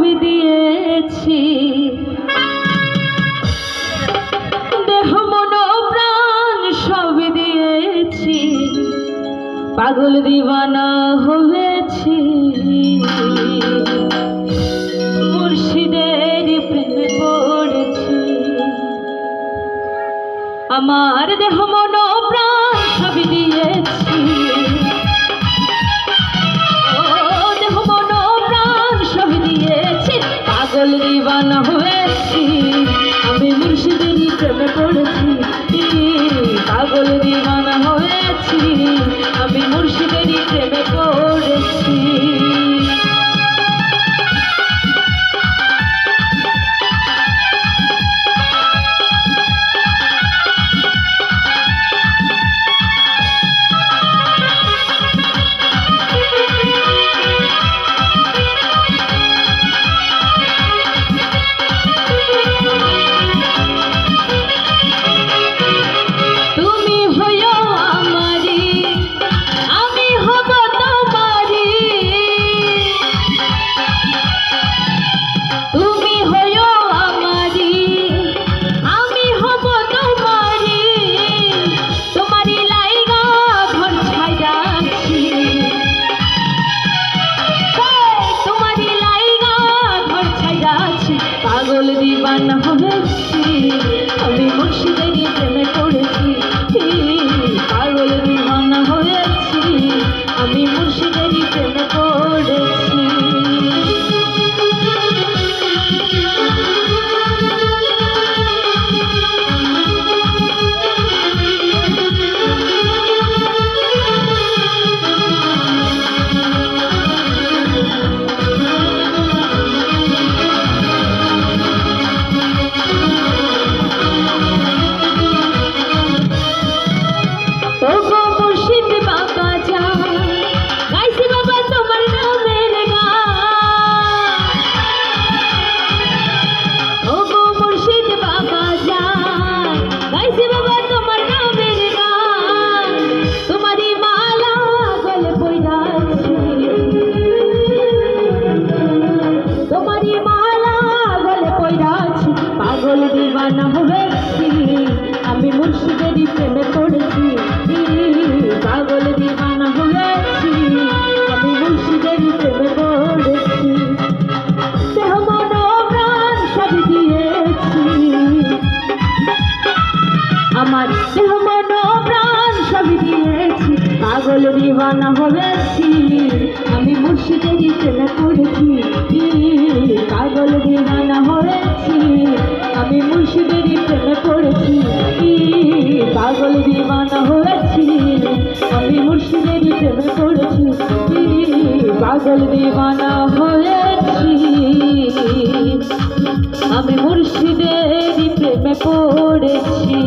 সবই দিয়েছি, দেহ মন প্রাণ সবই দিয়েছি, পাগল দিওয়ানা হয়েছি, মুর্শিদের প্রেমে পড়েছি। আমার দেহ মন প্রাণ সবই দিয়েছি, দেহ মন প্রাণ সবই দিয়েছি, পাগল দিওয়ানা হয়েছি, আমি মুর্শিদেরই প্রেমে পড়েছি, পাগল দিওয়ানা হয়েছি, আমি মুর্শিদেরই প্রেমে পড়েছি। পাগল দিওয়ানা হয়েছি, আমি মুর্শিদেরই প্রেমে পড়েছি, পাগল দিওয়ানা হয়েছি, আমি মুর্শিদেরই প্রেমে পড়েছি। পাগল দিওয়ানা হয়েছি, আমি মুর্শিদেরই প্রেমে পড়েছি, পাগল দিওয়ানা হয়েছি, আমি মুর্শিদেরই প্রেমে পড়েছি, দেহ মন প্রাণ সবই দিয়েছি, আমার দেহ মন প্রাণ সবই দিয়েছি, পাগল দিওয়ানা হয়েছি, আমি মুর্শিদেরই প্রেমে পড়েছি, পাগল দিওয়ানা হয়েছি, আমি মুর্শিদেরই প্রেমে পড়েছি, পাগল দিওয়ানা হয়েছি, আমি মুর্শিদেরই প্রেমে পড়েছি, পাগল দিওয়ানা হয়েছি, আমি মুর্শিদেরই প্রেমে পড়েছি।